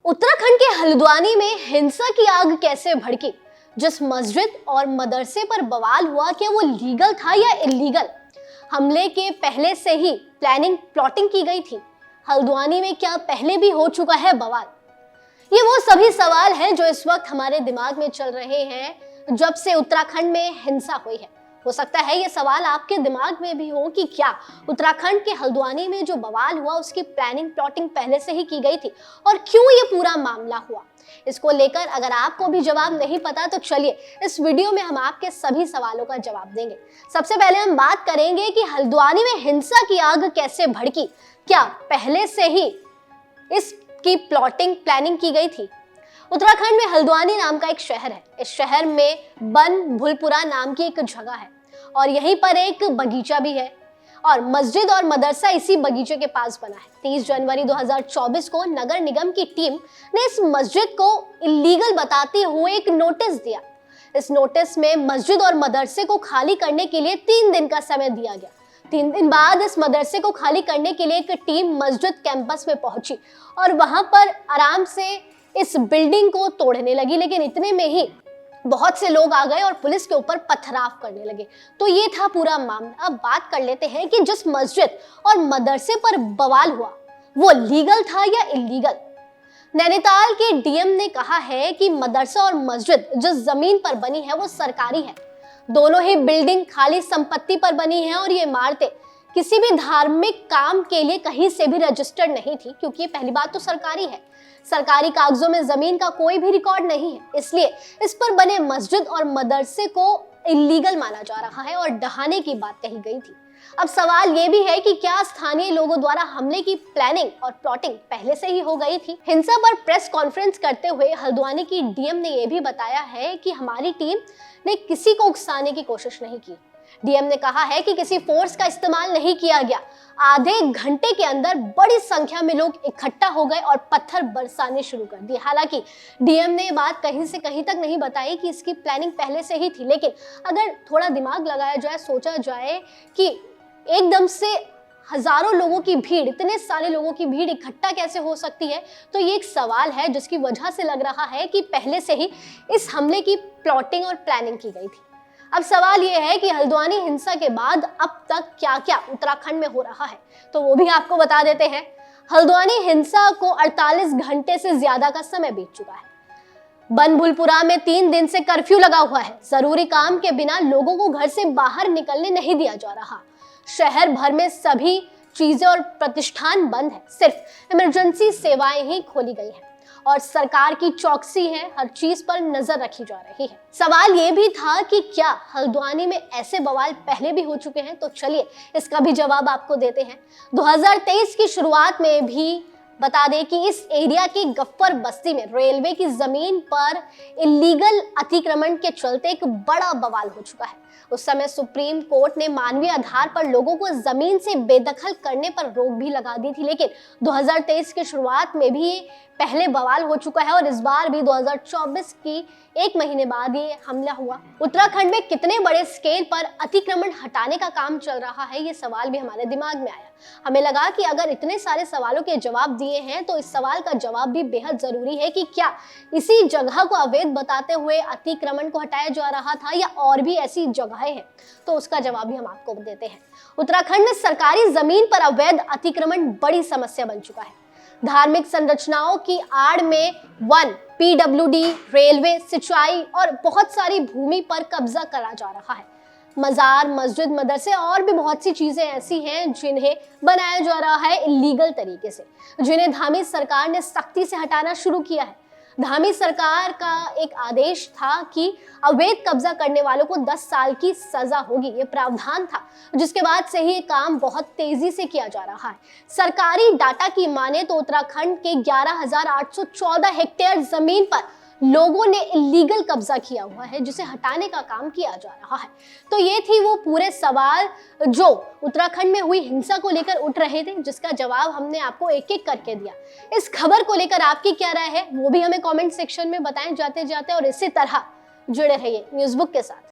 उत्तराखंड के हल्द्वानी में हिंसा की आग कैसे भड़की? जिस मस्जिद और मदरसे पर बवाल हुआ, क्या वो लीगल था या इल्लीगल? हमले के पहले से ही प्लॉटिंग की गई थी? हल्द्वानी में क्या पहले भी हो चुका है बवाल? ये वो सभी सवाल हैं जो इस वक्त हमारे दिमाग में चल रहे हैं जब से उत्तराखंड में हिंसा हुई है। हो सकता है ये सवाल आपके दिमाग में भी हो कि क्या उत्तराखंड के हल्द्वानी में जो बवाल हुआ उसकी प्लॉटिंग पहले से ही की गई थी और क्यों ये पूरा मामला हुआ। इसको लेकर अगर आपको भी जवाब नहीं पता तो चलिए इस वीडियो में हम आपके सभी सवालों का जवाब देंगे। सबसे पहले हम बात करेंगे कि हल्द्वानी में हिंसा की आग कैसे भड़की। क्या पहले से ही इसकी प्लानिंग की गई थी? उत्तराखंड में हल्द्वानी नाम का एक शहर है। इस शहर में बन भुलपुरा नाम की एक जगह है और यहीं पर एक बगीचा भी है और मस्जिद और मदरसा इसी बगीचे के पास बना है। 30 जनवरी 2024 को नगर निगम की टीम ने इस मस्जिद को इल्लीगल बताते हुए एक नोटिस दिया। इस नोटिस में मस्जिद और मदरसे को खाली करने के लिए 3 दिन का समय दिया गया। 3 दिन बाद इस मदरसे को खाली करने के लिए एक टीम मस्जिद कैंपस में पहुंची और वहां पर आराम से इस बिल्डिंग को तोड़ने लगी, लेकिन इतने में ही बहुत से लोग आ गए और पुलिस के ऊपर पथराव करने लगे। तो ये था पूरा मामला। अब बात कर लेते हैं कि जिस मस्जिद और मदरसे पर बवाल हुआ वो लीगल था या इल्लीगल। नैनीताल के डीएम ने कहा है कि मदरसा और मस्जिद जिस जमीन पर बनी है वो सरकारी है। दोनों ही बिल्डिंग खाली संपत्ति पर बनी है और ये इमारतें किसी भी धार्मिक काम के लिए कहीं से भी रजिस्टर्ड नहीं थी, क्योंकि पहली बात तो सरकारी है। सरकारी कागजों में जमीन का कोई भी रिकॉर्ड नहीं है, इसलिए इस पर बने मस्जिद और मदरसे को इल्लीगल माना जा रहा है और ढहाने की बात कही गई थी। अब सवाल ये भी है कि क्या स्थानीय लोगों द्वारा हमले की प्लानिंग और प्लॉटिंग पहले से ही हो गई थी? हिंसा पर प्रेस कॉन्फ्रेंस करते हुए हल्द्वानी की डीएम ने यह भी बताया है कि हमारी टीम ने किसी को उकसाने की कोशिश नहीं की। डीएम ने कहा है कि किसी फोर्स का इस्तेमाल नहीं किया गया। आधे घंटे के अंदर बड़ी संख्या में लोग इकट्ठा हो गए और पत्थर बरसाने शुरू कर दिए। हालांकि डीएम ने बात कहीं से कहीं तक नहीं बताई कि इसकी प्लानिंग पहले से ही थी, लेकिन अगर थोड़ा दिमाग लगाया जाए, सोचा जाए कि एकदम से हजारों लोगों की भीड़, इतने सारे लोगों की भीड़ इकट्ठा कैसे हो सकती है, तो ये एक सवाल है जिसकी वजह से लग रहा है कि पहले से ही इस हमले की प्लॉटिंग और प्लानिंग की गई थी। अब सवाल यह है कि हल्द्वानी हिंसा के बाद अब तक क्या क्या उत्तराखंड में हो रहा है, तो वो भी आपको बता देते हैं। हल्द्वानी हिंसा को 48 घंटे से ज्यादा का समय बीत चुका है। बनभुलपुरा में 3 दिन से कर्फ्यू लगा हुआ है। जरूरी काम के बिना लोगों को घर से बाहर निकलने नहीं दिया जा रहा। शहर भर में सभी चीजें और प्रतिष्ठान बंद है, सिर्फ इमरजेंसी सेवाएं ही खोली गई है और सरकार की चौकसी है, हर चीज पर नजर रखी जा रही है। सवाल ये भी था कि क्या हल्द्वानी में ऐसे बवाल पहले भी हो चुके हैं, तो चलिए इसका भी जवाब आपको देते हैं। 2023 की शुरुआत में भी बता दें कि इस एरिया की गफ्फर बस्ती में रेलवे की जमीन पर इल्लीगल अतिक्रमण के चलते एक बड़ा बवाल हो चुका है। उस समय सुप्रीम कोर्ट ने मानवीय आधार पर लोगों को जमीन से बेदखल करने पर रोक भी लगा दी थी, लेकिन 2023 की शुरुआत में भी पहले बवाल हो चुका है और इस बार भी 2024 की 1 महीने बाद ये हमला हुआ। उत्तराखंड में कितने बड़े स्केल पर अतिक्रमण हटाने का काम चल रहा है, ये सवाल भी हमारे दिमाग में आया। हमें लगा कि अगर इतने सारे सवालों के जवाब दिए हैं तो इस सवाल का जवाब भी बेहद जरूरी है कि क्या इसी जगह को अवैध बताते हुए अतिक्रमण को हटाया जा रहा था या और भी ऐसी जगहें हैं, तो उसका जवाब भी हम आपको देते हैं। उत्तराखंड में सरकारी जमीन पर अवैध अतिक्रमण बड़ी समस्या बन चुका है। धार्मिक संरचनाओं की आड़ में वन, पीडब्ल्यूडी, रेलवे, सिंचाई और बहुत सारी भूमि पर कब्जा करा जा रहा है। मजार, मस्जिद, मदरसे और भी बहुत सी चीजें ऐसी हैं जिन्हें बनाया जा रहा है इल्लीगल तरीके से, जिन्हें धामी सरकार ने सख्ती से हटाना शुरू किया है। धामी सरकार का एक आदेश था कि अवैध कब्जा करने वालों को 10 साल की सजा होगी, ये प्रावधान था, जिसके बाद से ही ये काम बहुत तेजी से किया जा रहा है। सरकारी डाटा की माने तो उत्तराखंड के 11,814 हेक्टेयर जमीन पर लोगों ने इल्लीगल कब्जा किया हुआ है, जिसे हटाने का काम किया जा रहा है। तो ये थी वो पूरे सवाल जो उत्तराखंड में हुई हिंसा को लेकर उठ रहे थे, जिसका जवाब हमने आपको एक एक करके दिया। इस खबर को लेकर आपकी क्या राय है वो भी हमें कमेंट सेक्शन में बताएं जाते जाते, और इसी तरह जुड़े रहिए न्यूज़ बुक के साथ।